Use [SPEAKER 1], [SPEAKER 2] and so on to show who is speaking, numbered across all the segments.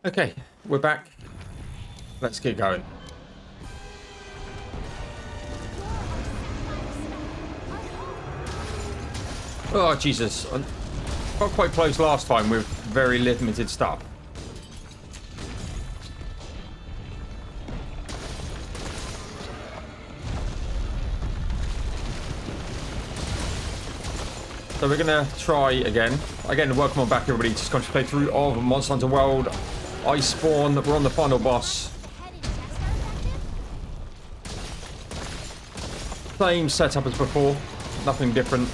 [SPEAKER 1] Okay, we're back. Let's get going. Oh, Jesus. I got quite close last time with very limited stuff. So we're going to try again. Again, welcome on back, everybody. Just going to play through of Monster Hunter World. Iceborne. We're on the final boss. Same setup as before. Nothing different.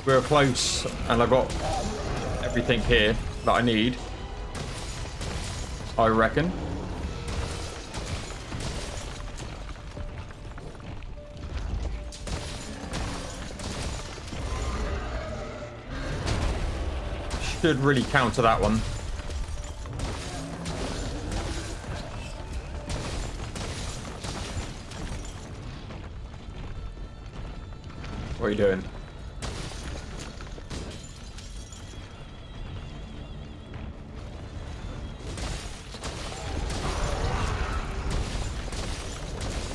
[SPEAKER 1] We're close, and I've got everything here that I need, I reckon. Should really counter that one. What are you doing?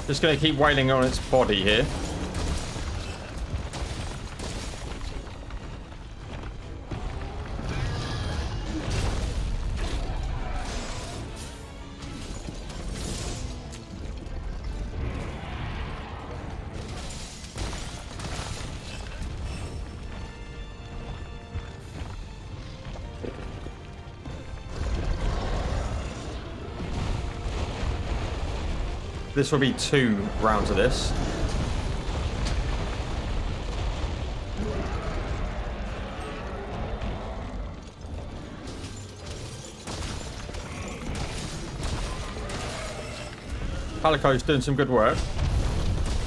[SPEAKER 1] Just going to keep wailing on its body here. This will be 2 rounds of this. Palico's doing some good work.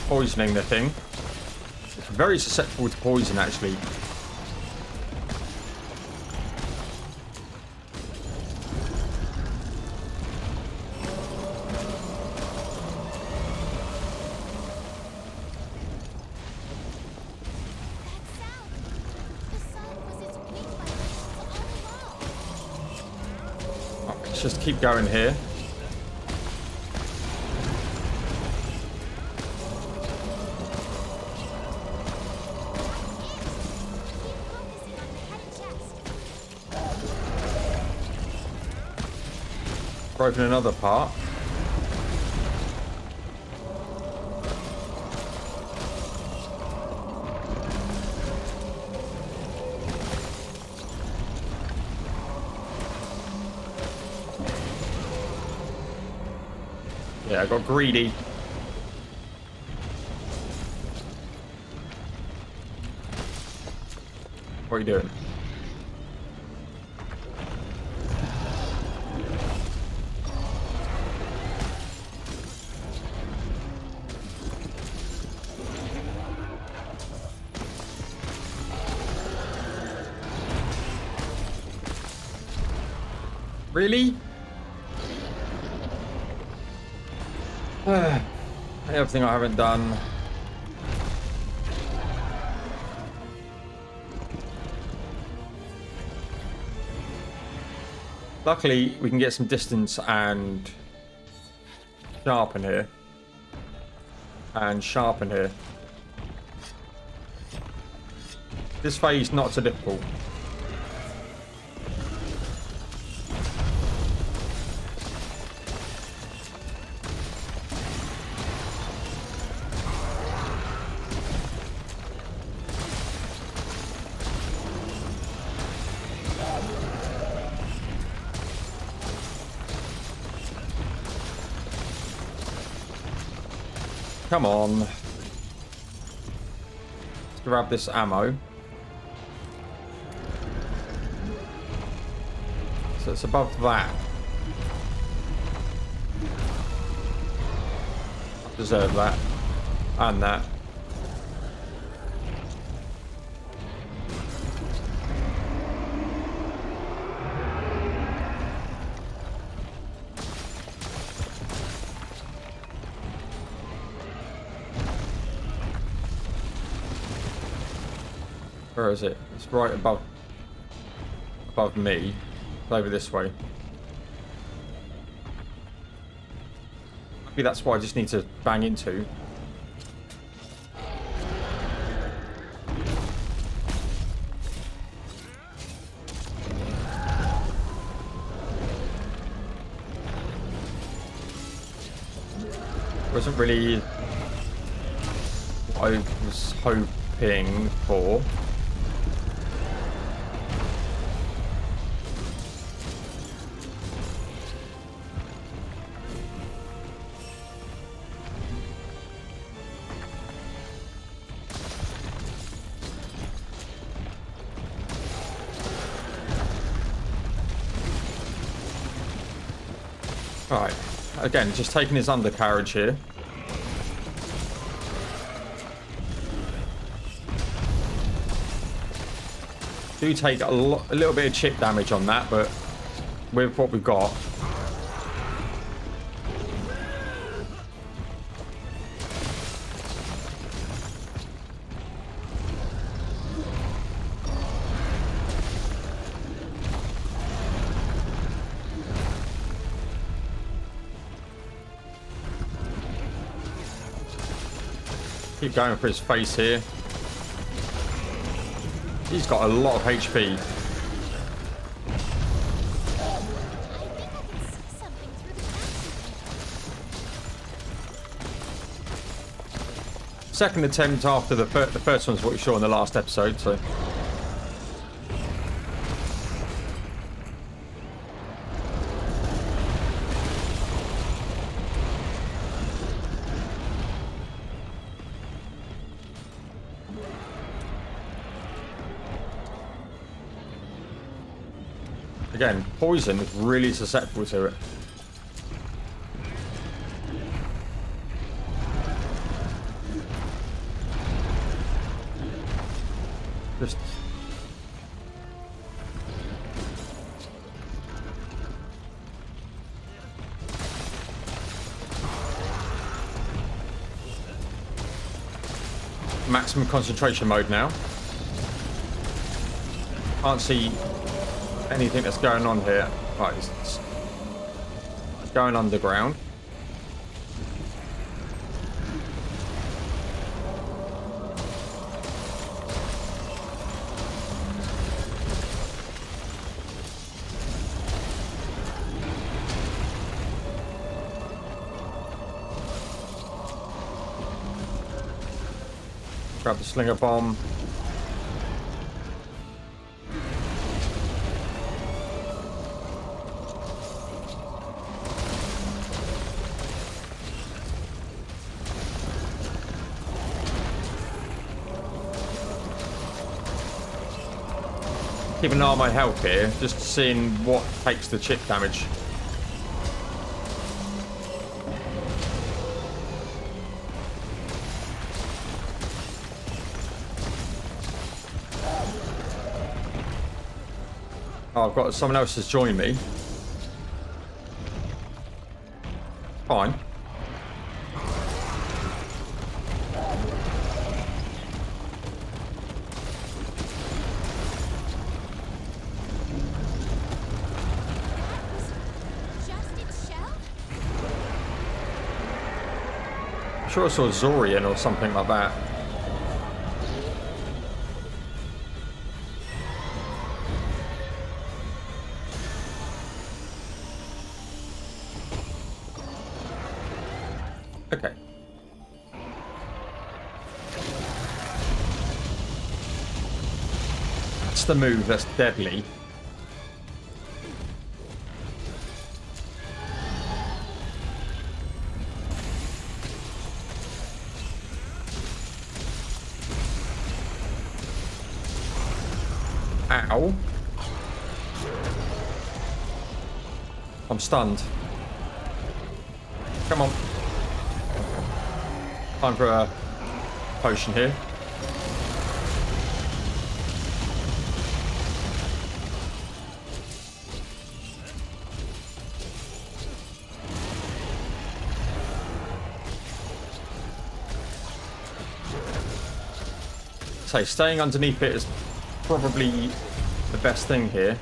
[SPEAKER 1] Poisoning the thing. It's very susceptible to poison, actually. Let's just keep going here. Broken another part. Yeah, I got greedy. What are you doing? Really? Everything I haven't done. Luckily, we can get some distance and sharpen here. And sharpen here. This phase not so difficult. Come on. Let's grab this ammo. So it's above that. I deserve that. And that. Where is it? It's right above me. over this way. Maybe that's what I just need to bang into. Wasn't really what I was hoping for. Alright, again, just taking his undercarriage here. Do take a little bit of chip damage on that, but with what we've got. Keep going for his face here. He's got a lot of HP. Second attempt after the first one's what we saw in the last episode, so. Again, poison is really susceptible to it. Just maximum concentration mode now. Can't see anything that's going on here. Right, it's going underground. Grab the slinger bomb. Keep an eye on my health here, just seeing what takes the chip damage. Oh, I've got someone else has joined me. Fine. I'm sure I saw Zorian or something like that. Okay. That's the move that's deadly. Ow. I'm stunned. Come on. Time for a potion here. So staying underneath it is probably the best thing here.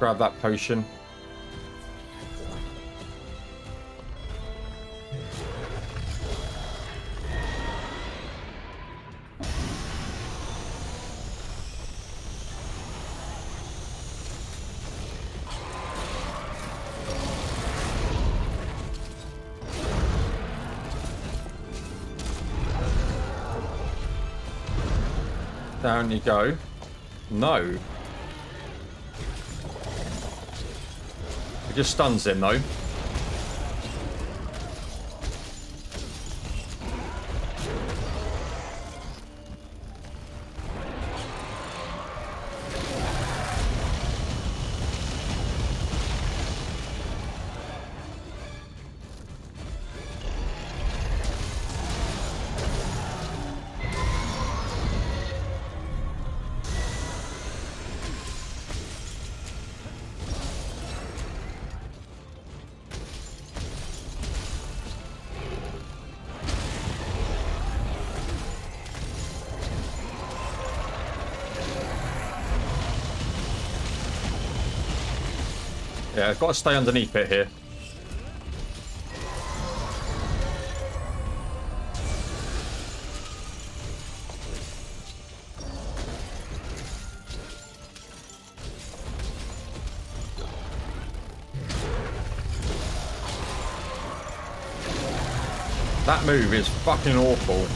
[SPEAKER 1] grab that potion. Down you go. No. It just stuns him though. Yeah, I've got to stay underneath it here. That move is fucking awful.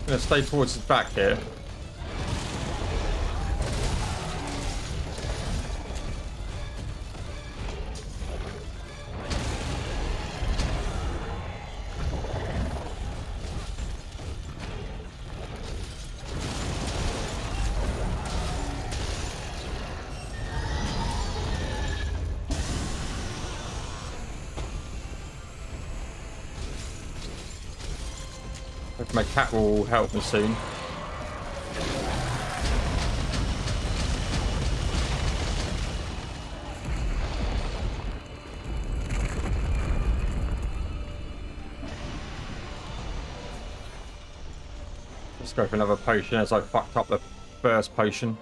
[SPEAKER 1] I'm gonna stay towards his back here. My cat will help me soon. Let's go for another potion as I fucked up the first potion.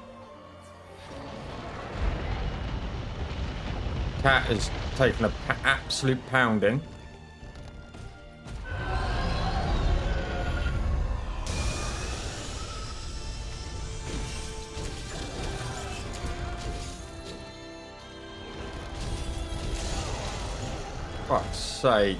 [SPEAKER 1] Cat is taking an absolute pounding. Fuck's sake.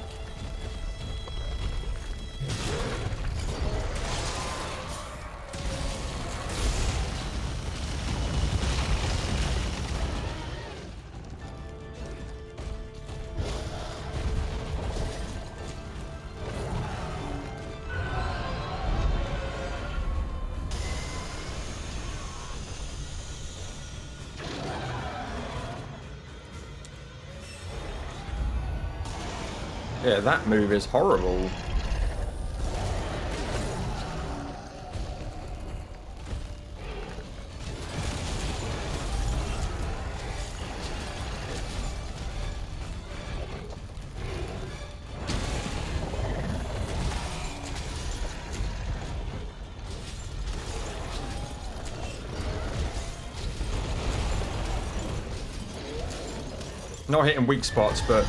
[SPEAKER 1] Yeah, that move is horrible. Not hitting weak spots, but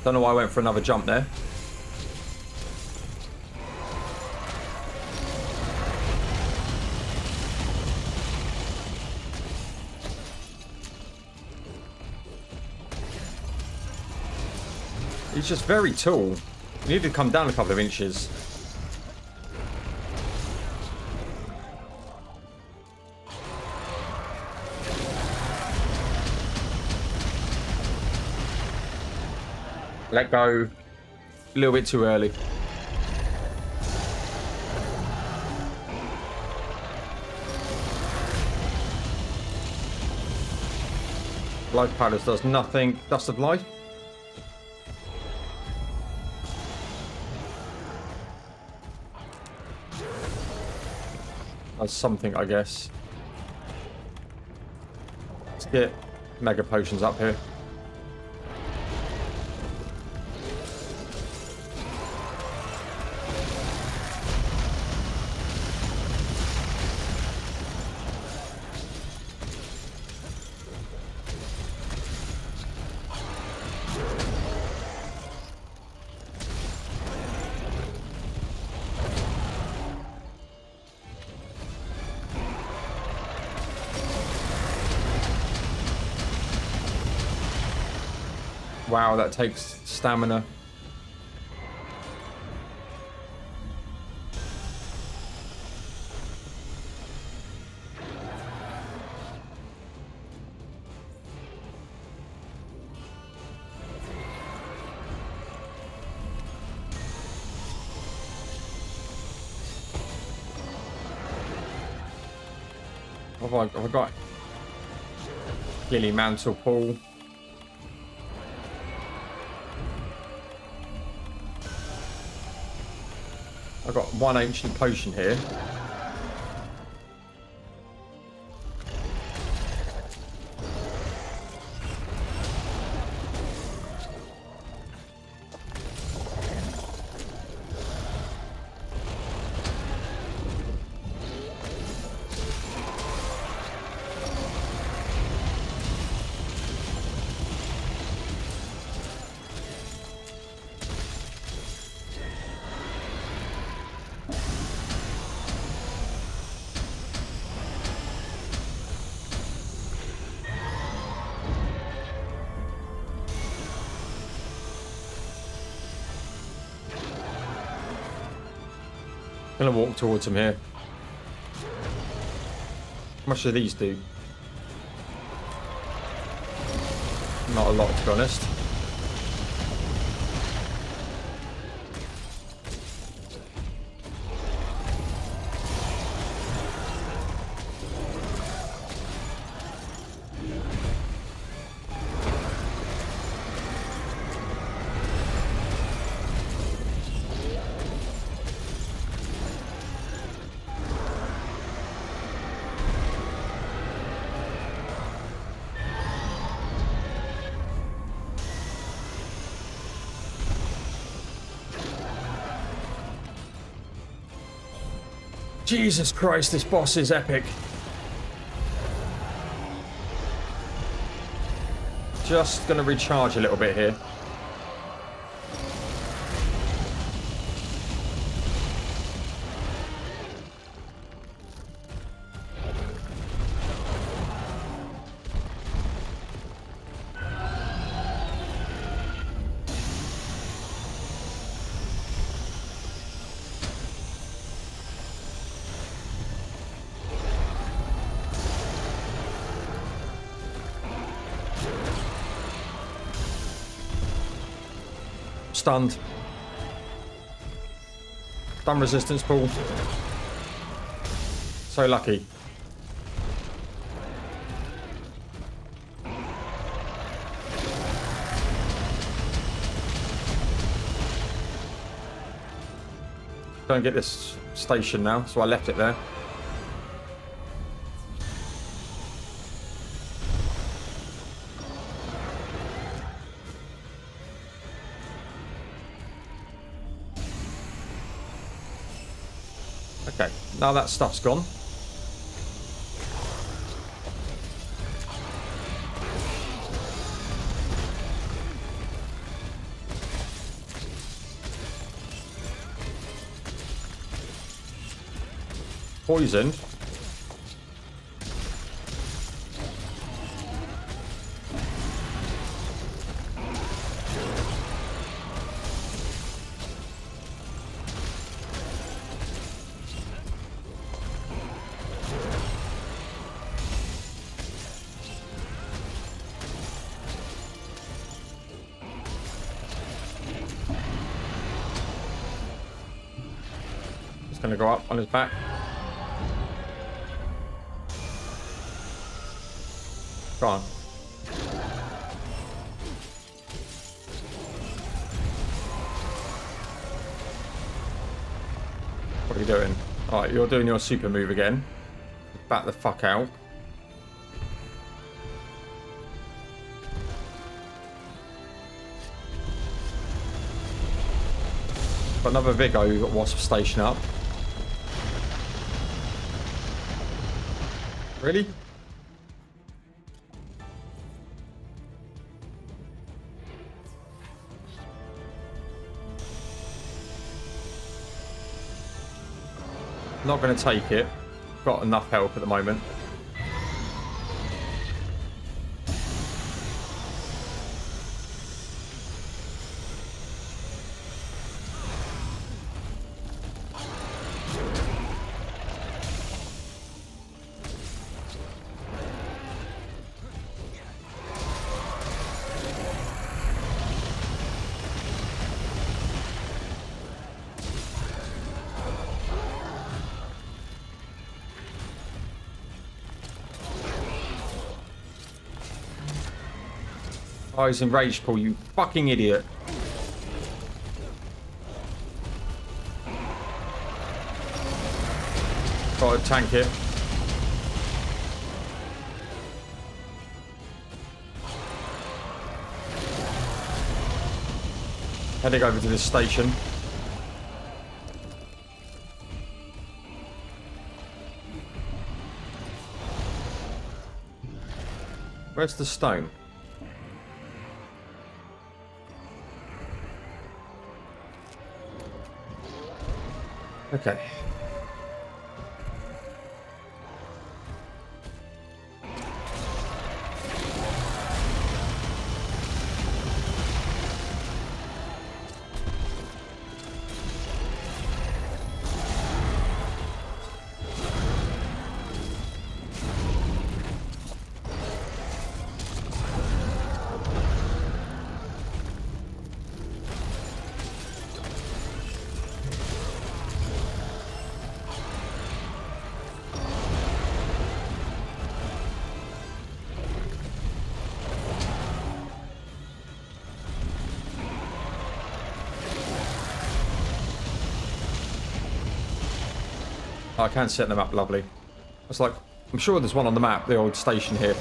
[SPEAKER 1] don't know why I went for another jump there. He's just very tall. He needed to come down a couple of inches. Let go. A little bit too early. Life powders does nothing. Dust of life. That's something, I guess. Let's get mega potions up here. Wow, that takes stamina. What have I got? Lily Mantle Pool. I've got one ancient potion here. I'm gonna walk towards him here. How much do these do? Not a lot, to be honest. Jesus Christ, this boss is epic. Just gonna recharge a little bit here. Stunned. Stun resistance pool. So lucky. Don't get this station now, so I left it there. Okay, now that stuff's gone. Poisoned. going to go up on his back. Go on. What are you doing? Alright, you're doing your super move again. Back the fuck out. Got another Vigo Wasp station up. Really? Not going to take it. Got enough help at the moment. Oh, he's enraged, Paul, you fucking idiot. Gotta tank it. Heading over to this station. Where's the stone? Okay. I can set them up, lovely. It's like, I'm sure there's one on the map, the old station here.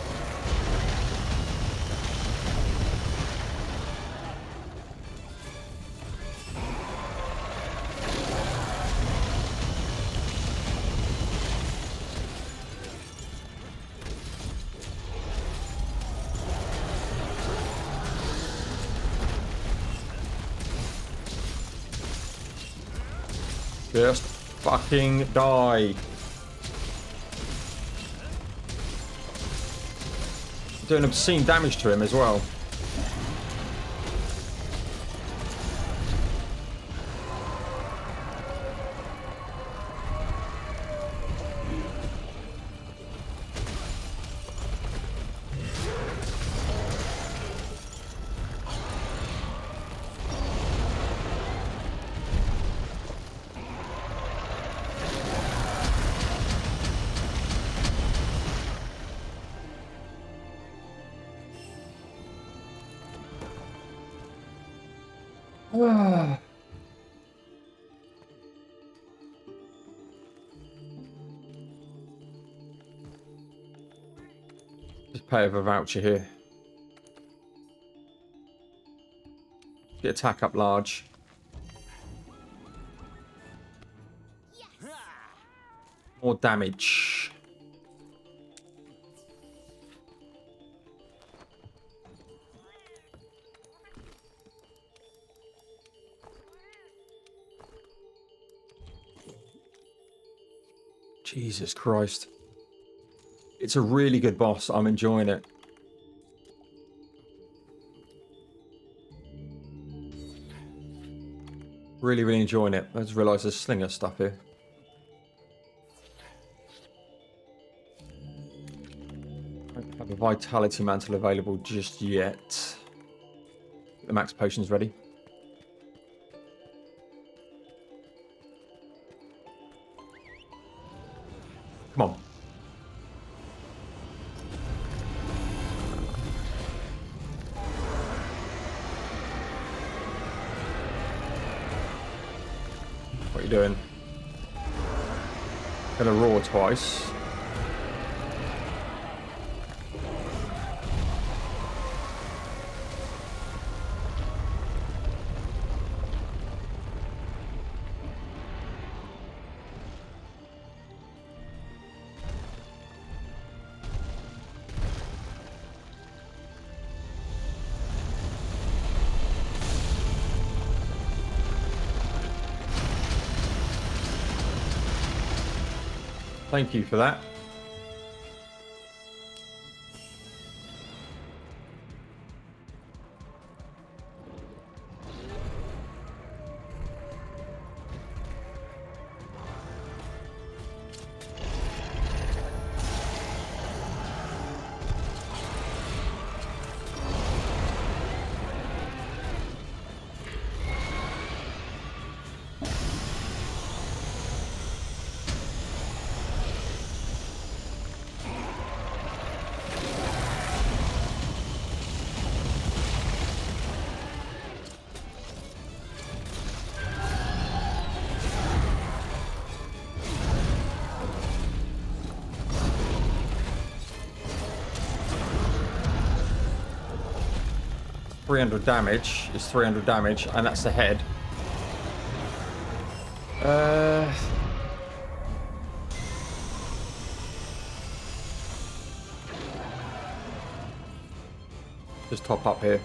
[SPEAKER 1] Just fucking die. Doing obscene damage to him as well. Just pay with a voucher here. Get attack up large. More damage. Jesus Christ. It's a really good boss. I'm enjoying it. Really, really enjoying it. I just realised there's slinger stuff here. I don't have a vitality mantle available just yet. Get the max potions ready. Come on. What are you doing? Gonna roar twice. Thank you for that. $300 damage is 300 damage, and that's the head. Just top up here.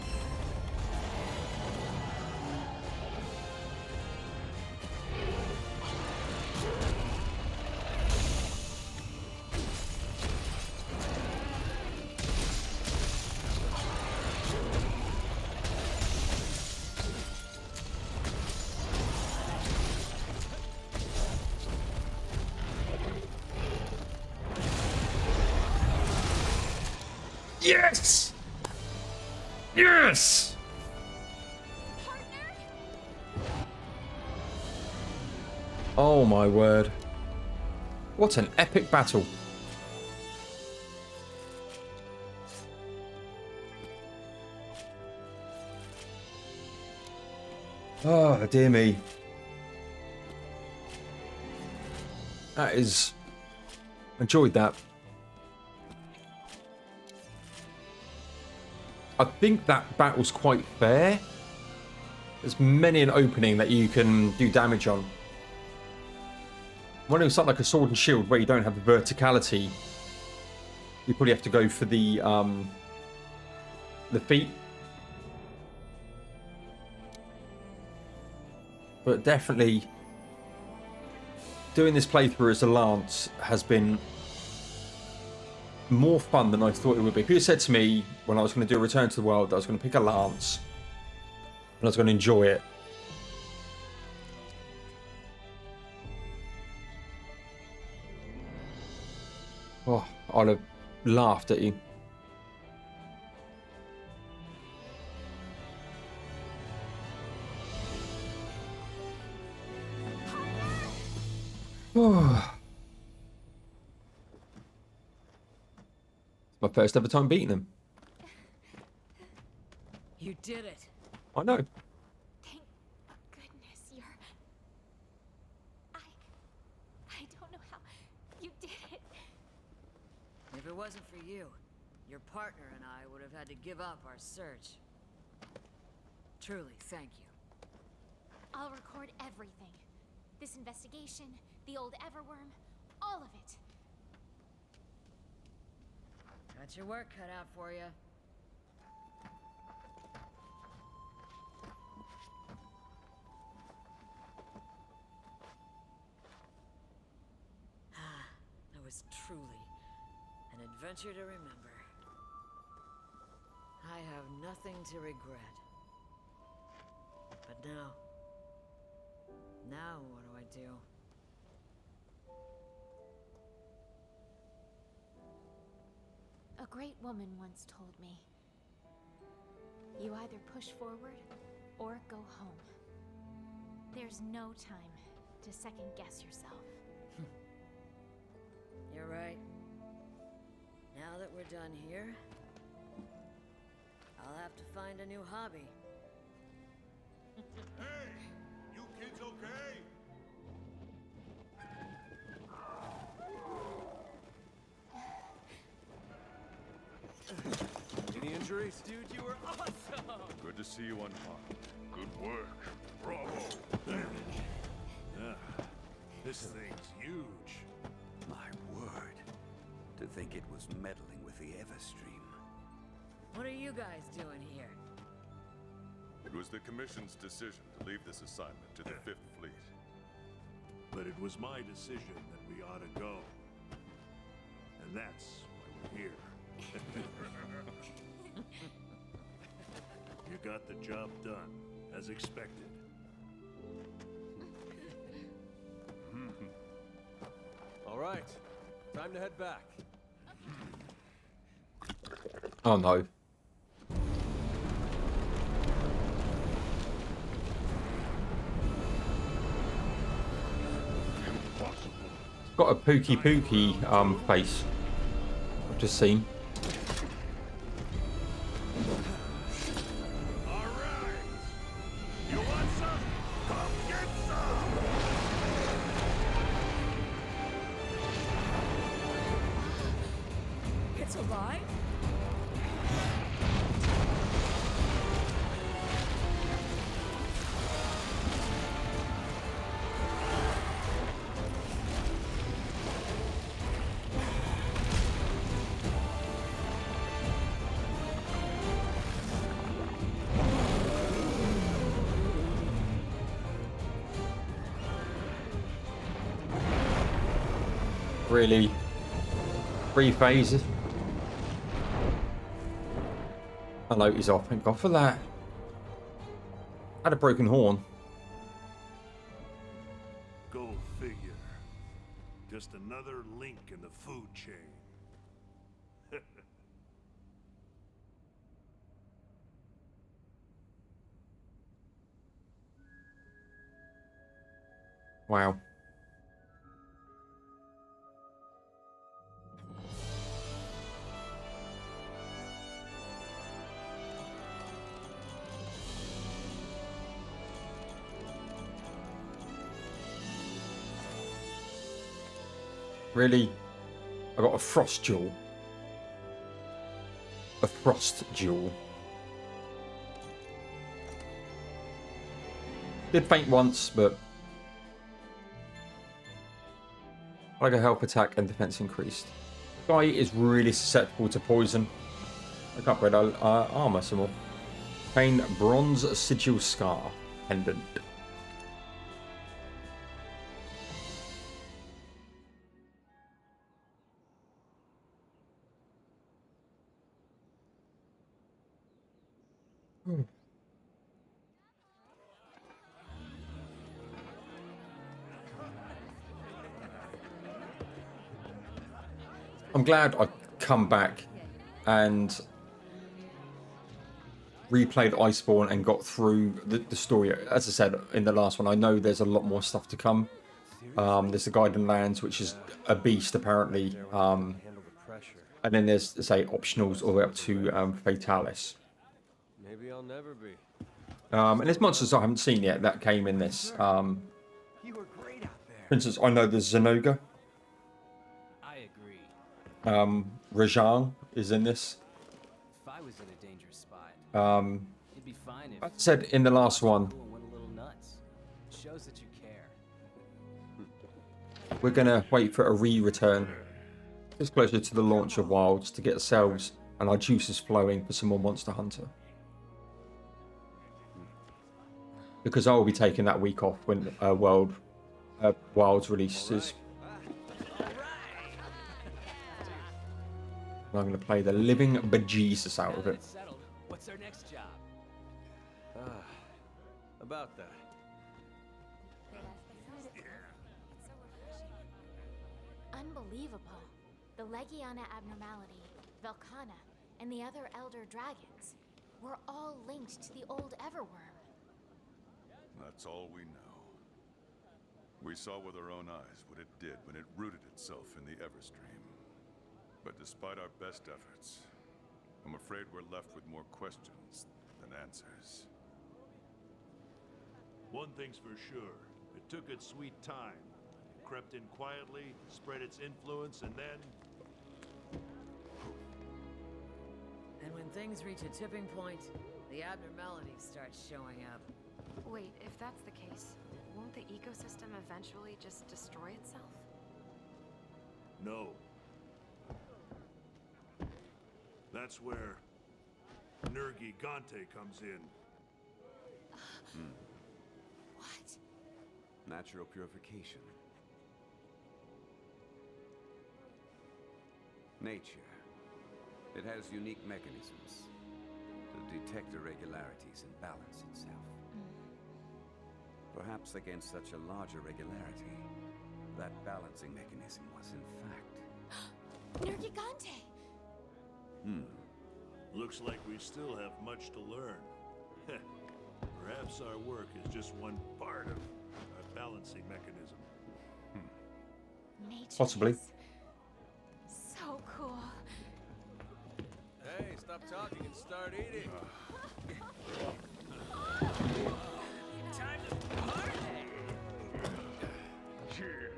[SPEAKER 1] Yes! Yes! Oh my word. What an epic battle. Oh, dear me. That is... Enjoyed that. I think that battle's quite fair. There's many an opening that you can do damage on. When it was something like a sword and shield where you don't have the verticality, you probably have to go for the feet. But definitely doing this playthrough as a lance has been more fun than I thought it would be. People said to me when I was going to do a Return to the World that I was going to pick a lance and I was going to enjoy it. Oh, I'd have laughed at you. My first ever time beating him.
[SPEAKER 2] You did it.
[SPEAKER 1] I know.
[SPEAKER 3] Thank goodness you're... I don't know how you did it.
[SPEAKER 2] If it wasn't for you, your partner and I would have had to give up our search. Truly, thank you.
[SPEAKER 3] I'll record everything. This investigation, the old Everworm, all of it.
[SPEAKER 2] Got your work cut out for you. That was truly an adventure to remember. I have nothing to regret. But now what do I do?
[SPEAKER 3] A great woman once told me, you either push forward or go home. There's no time to second guess yourself.
[SPEAKER 2] You're done here. I'll have to find a new hobby.
[SPEAKER 4] Hey! You kids okay?
[SPEAKER 5] Any injuries?
[SPEAKER 6] Dude, you were awesome!
[SPEAKER 4] Good to see you unharmed. Good work. Bravo.
[SPEAKER 5] This thing's huge.
[SPEAKER 7] My word. To think it was meddling with the Everstream.
[SPEAKER 2] What are you guys doing here?
[SPEAKER 4] It was the Commission's decision to leave this assignment to the Fifth Fleet.
[SPEAKER 5] But it was my decision that we ought to go. And that's why we're here. You got the job done, as expected.
[SPEAKER 6] All right, time to head back.
[SPEAKER 1] Oh no. Got a pooky face. I've just seen.
[SPEAKER 5] All right! You want some? Come get some!
[SPEAKER 2] It's alive?
[SPEAKER 1] Really? 3 phases? Hello, he's off. Thank God for that. Had a broken horn.
[SPEAKER 5] Go figure. Just another link in the food chain.
[SPEAKER 1] Wow. Really? I got a frost jewel. A frost jewel. Did faint once, but like a health attack and defense increased. The guy is really susceptible to poison. I can't upgrade armor some more. Pain bronze sigil scar pendant. I'm glad I come back and replayed Iceborne and got through the story. As I said in the last one, I know there's a lot more stuff to come. There's the Guiding Lands, which is a beast apparently. And then there's, say, optionals all the way up to Fatalis.
[SPEAKER 6] Maybe I'll never be.
[SPEAKER 1] And there's monsters I haven't seen yet that came in this.
[SPEAKER 6] You were great out there.
[SPEAKER 1] For instance, I know there's Zenoga.
[SPEAKER 6] I agree.
[SPEAKER 1] Rajan is in this.
[SPEAKER 6] If I was in a dangerous spot, it'd be fine if
[SPEAKER 1] I said in the last one,
[SPEAKER 6] went a little nuts. Shows that you care.
[SPEAKER 1] we're going to wait for a return just closer to the launch of Wilds to get ourselves and our juices flowing for some more Monster Hunter. Because I will be taking that week off when Wilds releases. And I'm going to play the living bejesus out of it.
[SPEAKER 6] Settled. What's our next job? About that.
[SPEAKER 3] Unbelievable. The Legiana Abnormality, Velcana, and the other Elder Dragons were all linked to the old Everworm.
[SPEAKER 4] That's all we know. We saw with our own eyes what it did when it rooted itself in the Everstream. But despite our best efforts, I'm afraid we're left with more questions than answers.
[SPEAKER 5] One thing's for sure. It took its sweet time. It crept in quietly, spread its influence, and then...
[SPEAKER 2] And when things reach a tipping point, the abnormalities start showing up.
[SPEAKER 8] Wait, if that's the case, won't the ecosystem eventually just destroy itself?
[SPEAKER 5] No. That's where Nergigante comes in.
[SPEAKER 3] What?
[SPEAKER 7] Natural purification. Nature. It has unique mechanisms to detect irregularities and balance itself. Perhaps against such a large irregularity, that balancing mechanism was in fact...
[SPEAKER 3] Nergigante!
[SPEAKER 5] Looks like we still have much to learn. Perhaps our work is just one part of a balancing mechanism.
[SPEAKER 3] Nature
[SPEAKER 1] Possibly.
[SPEAKER 3] is so cool.
[SPEAKER 6] Hey, stop talking and start eating. Time to party!
[SPEAKER 4] Cheers.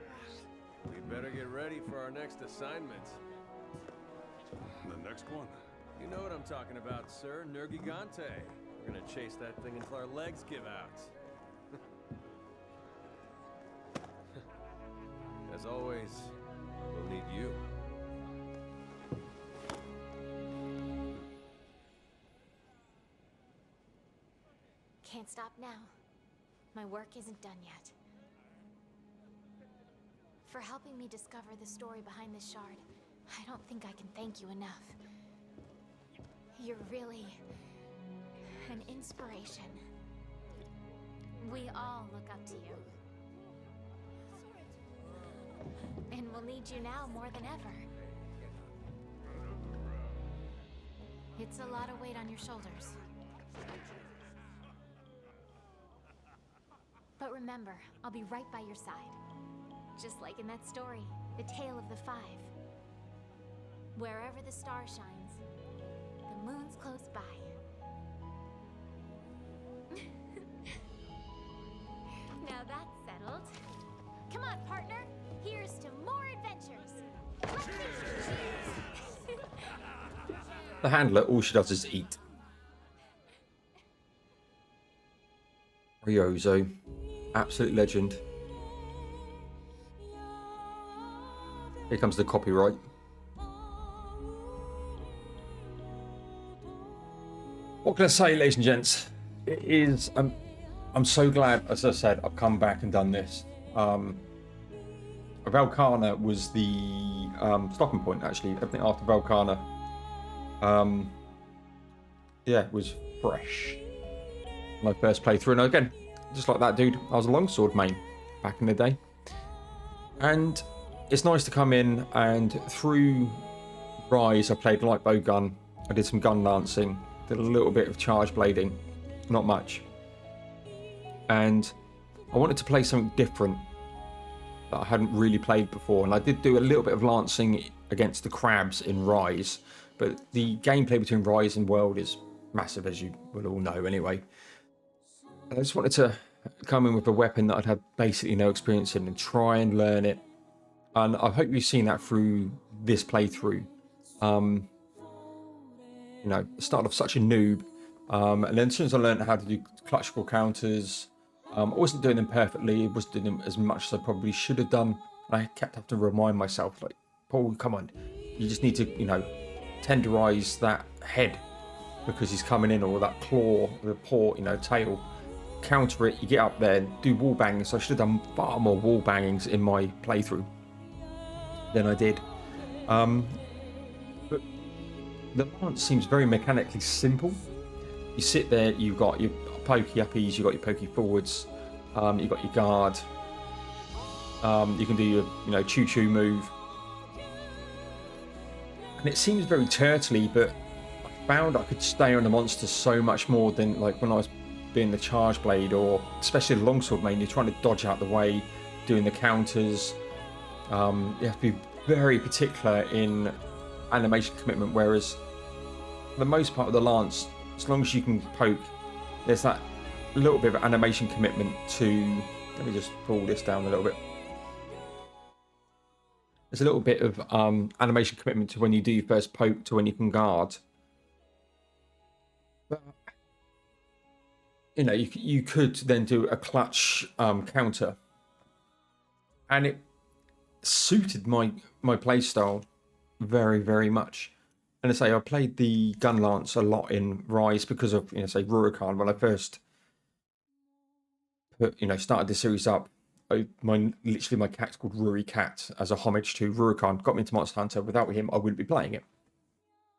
[SPEAKER 6] We better get ready for our next assignment.
[SPEAKER 4] The next one.
[SPEAKER 6] You know what I'm talking about, sir. Nergigante. We're gonna chase that thing until our legs give out. As always, we'll need you.
[SPEAKER 3] Can't stop now. My work isn't done yet. For helping me discover the story behind this shard, I don't think I can thank you enough. You're really an inspiration. We all look up to you. And we'll need you now more than ever. It's a lot of weight on your shoulders. But remember, I'll be right by your side. Just like in that story, The Tale of the Five. Wherever the star shines, the moon's close by. Now that's settled. Come on, partner. Here's to more adventures. Let's cheers.
[SPEAKER 1] The handler, all she does is eat. Ryozo, absolute legend. Here comes the copyright. What can I say, ladies and gents? It is. I'm so glad, as I said, I've come back and done this. Velkhana was the stopping point, actually. Everything after Velkhana, yeah, it was fresh. My first playthrough, and again, just like that dude, I was a longsword main back in the day. And it's nice to come in, and through Rise, I played light bow gun. I did some gun lancing, did a little bit of charge blading, not much. And I wanted to play something different that I hadn't really played before. And I did do a little bit of lancing against the crabs in Rise, but the gameplay between Rise and World is massive, as you will all know anyway. And I just wanted to come in with a weapon that I'd had basically no experience in and try and learn it. And I hope you've seen that through this playthrough. You know, started off such a noob. And then as soon as I learned how to do clutchable counters, I wasn't doing them perfectly. I wasn't doing them as much as I probably should have done. And I kept having to remind myself, like, Paul, come on. You just need to, you know, tenderize that head because he's coming in, or that claw, the paw, you know, tail. Counter it, you get up there and do wall banging. So I should have done far more wall bangings in my playthrough than I did. But the lance seems very mechanically simple. You sit there, you've got your pokey uppies, you've got your pokey forwards, you've got your guard. You can do your, you know, choo-choo move. And it seems very turtly, but I found I could stay on the monster so much more than like when I was being the charge blade, or especially the longsword main. You're trying to dodge out the way, doing the counters. You have to be very particular in animation commitment, whereas for the most part of the Lance, as long as you can poke, there's that little bit of animation commitment to... Let me just pull this down a little bit. There's a little bit of animation commitment to when you do your first poke to when you can guard. But, you know, you could then do a clutch counter. And it suited my playstyle very, very much. And I say I played the gun lance a lot in Rise because of, you know, say Rurikhan. When I first started this series up, literally my cat's called Ruri Cat as a homage to Rurikhan. Got me into Monster Hunter. Without him, I wouldn't be playing it.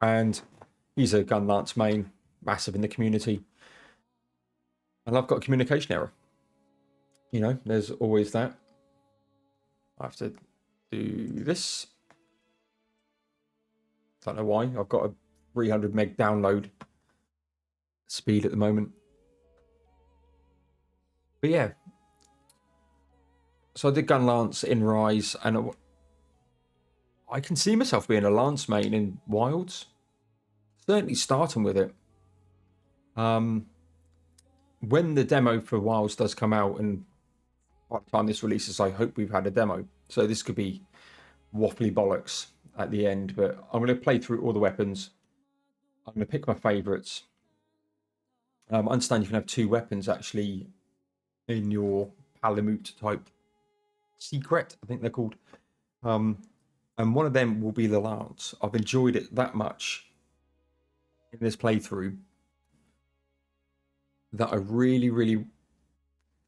[SPEAKER 1] And he's a gun lance main, massive in the community. And I've got a communication error. You know, there's always that. I have to do this. Don't know why. I've got a 300 meg download speed at the moment. But yeah. So I did gun lance in Rise, and I can see myself being a lance main in Wilds. Certainly starting with it. When the demo for Wilds does come out, and by the time this releases, I hope we've had a demo. So this could be waffly bollocks at the end, but I'm going to play through all the weapons. I'm going to pick my favourites. I understand you can have 2 weapons actually in your Palamute type secret, I think they're called. And one of them will be the Lance. I've enjoyed it that much in this playthrough that I really, really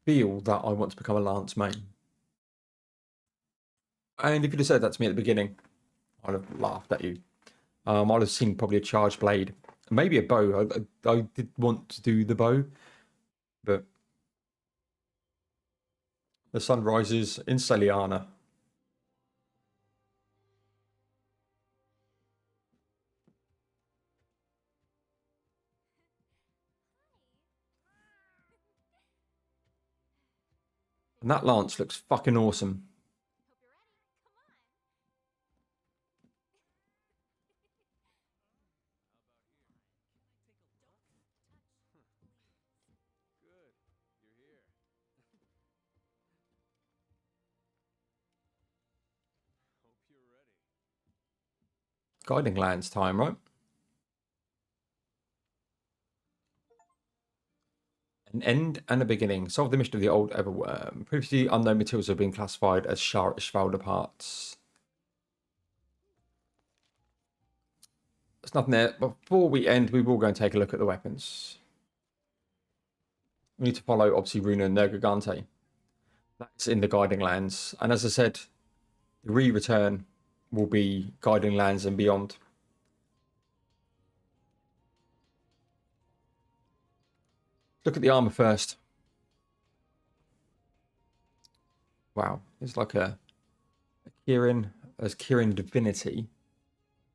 [SPEAKER 1] feel that I want to become a Lance main. And if you'd have said that to me at the beginning, I'd have laughed at you. I'd have seen probably a charged blade, maybe a bow. I did want to do the bow, but the sun rises in Celiana. And that lance looks fucking awesome. Guiding lands time, right? An end and a beginning. Solve the mission of the old Everworm. Previously unknown materials have been classified as Schvalder parts. There's nothing there. Before we end, we will go and take a look at the weapons. We need to follow, obviously, Runa and Nergigante. That's in the Guiding Lands. And as I said, the re-return will be Guiding Lands and beyond. Look at the armor first. Wow. It's like a Kirin. There's Kirin Divinity.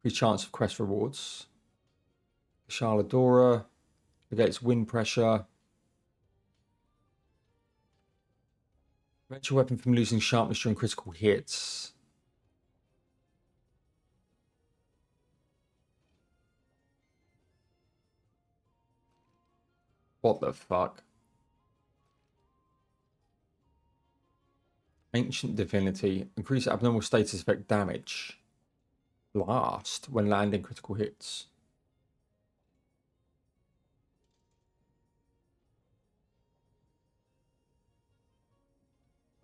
[SPEAKER 1] Free chance of quest rewards. Charladora. Negates wind pressure. Prevent your weapon from losing sharpness during critical hits. What the fuck? Ancient Divinity. Increase abnormal status effect damage. Blast when landing critical hits.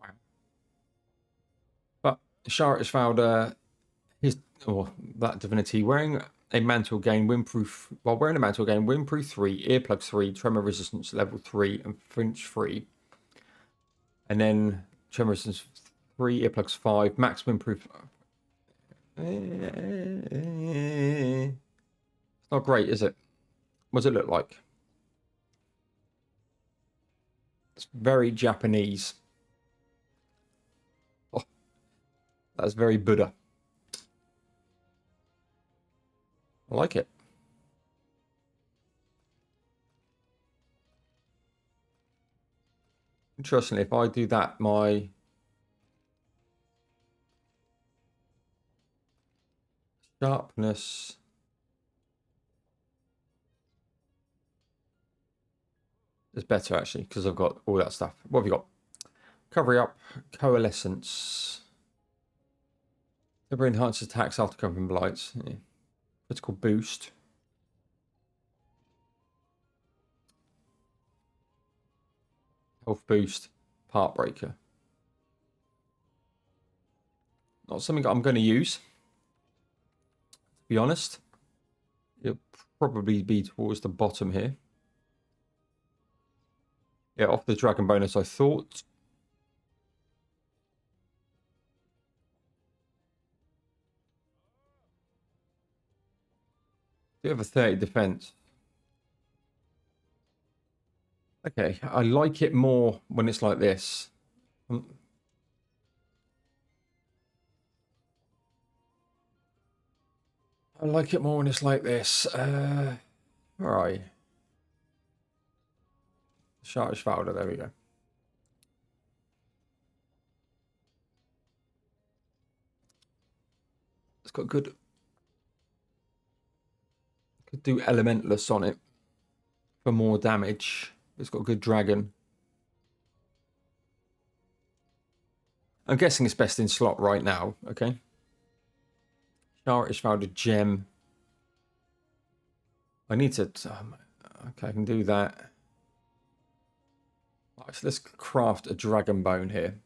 [SPEAKER 1] Wow. But Charlotte that divinity, wearing a mantle gain windproof. While wearing a mantle gain windproof 3, earplugs 3, tremor resistance level 3, and flinch 3. And then tremor resistance 3, earplugs 5, max windproof. It's not great, is it? What does it look like? It's very Japanese. Oh, that's very Buddha. I like it. Interestingly, if I do that, my Sharpness. It's better actually because I've got all that stuff. What have you got? Recovery up, coalescence. Temporary enhanced attacks after covering blights. Yeah. Critical boost. Health boost. Part breaker. Not something I'm going to use. To be honest. It'll probably be towards the bottom here. Yeah, off the dragon bonus I thought. Do you have a 30 defense? Okay, I like it more when it's like this. I like it more when it's like this. Alright. Sharpish Valder, there we go. It's got good. Could do Elementless on it for more damage. It's got good dragon. I'm guessing it's best in slot right now, okay? Sharpish Valder gem. I need to. Okay, I can do that. Right, so let's craft a dragon bone here.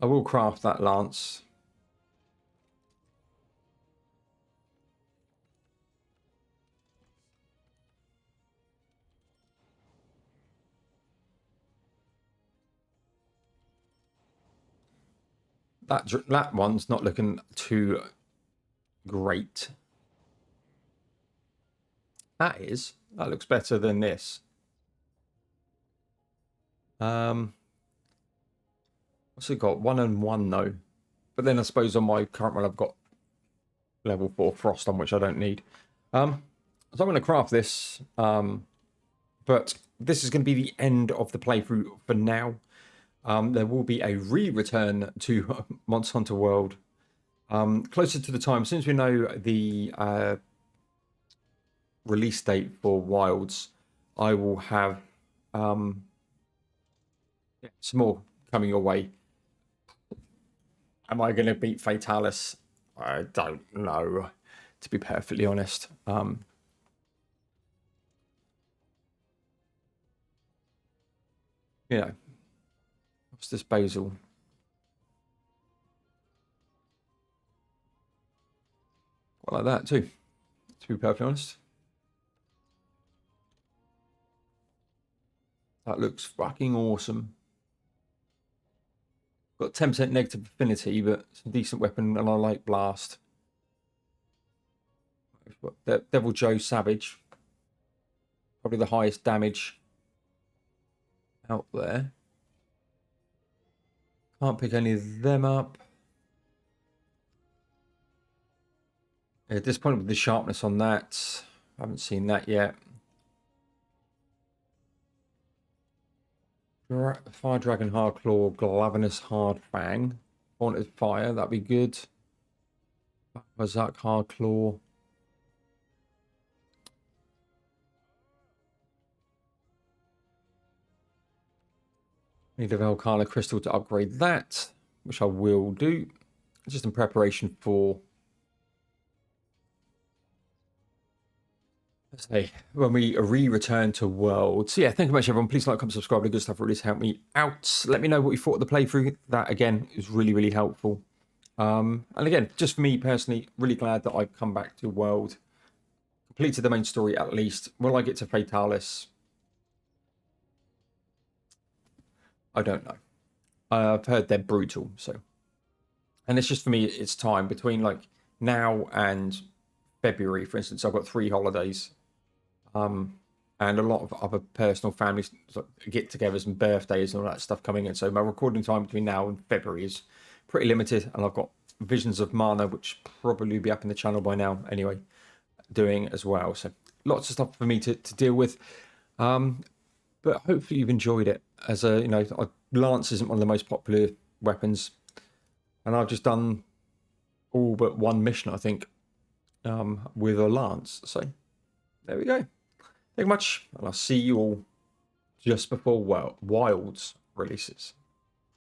[SPEAKER 1] I will craft that lance. That one's not looking too great. That looks better than this. What's it got? 1 and 1 though. But then I suppose on my current one I've got level 4 frost on, which I don't need. So I'm going to craft this. But this is going to be the end of the playthrough for now. There will be a return to Monster Hunter World closer to the time. As soon as we know the release date for Wilds, I will have some more coming your way. Am I going to beat Fatalis? I don't know, to be perfectly honest. You know, what's this basil? Quite like that too, to be perfectly honest. That looks fucking awesome. Got 10% negative affinity, but it's a decent weapon, and I like blast. Devil Joe Savage, probably the highest damage out there. Can't pick any of them up. Yeah, disappointed with the sharpness on that. Haven't seen that yet. Fire Dragon Hardclaw, Glavenus Hardfang. Haunted Fire, that'd be good. Bazak Hardclaw. Need a Velkana Crystal to upgrade that, which I will do. Just in preparation for, let's say, when we return to World. So yeah, thank you very much everyone. Please like, comment, subscribe. The good stuff really help me out. Let me know what you thought of the playthrough. That again is really, really helpful. And again, just for me personally, really glad that I've come back to World. Completed the main story at least. Will I get to Fatalis? I don't know. I've heard they're brutal, so. And it's just for me, it's time between like now and February, for instance. I've got 3 holidays, and a lot of other personal family get-togethers and birthdays and all that stuff coming in. So my recording time between now and February is pretty limited, and I've got Visions of Mana, which probably be up in the channel by now anyway, doing as well. So lots of stuff for me to deal with. But hopefully you've enjoyed it. As a, Lance isn't one of the most popular weapons, and I've just done all but one mission, I think, with a Lance. So there we go. Thank you much, and I'll see you all just before Wilds releases.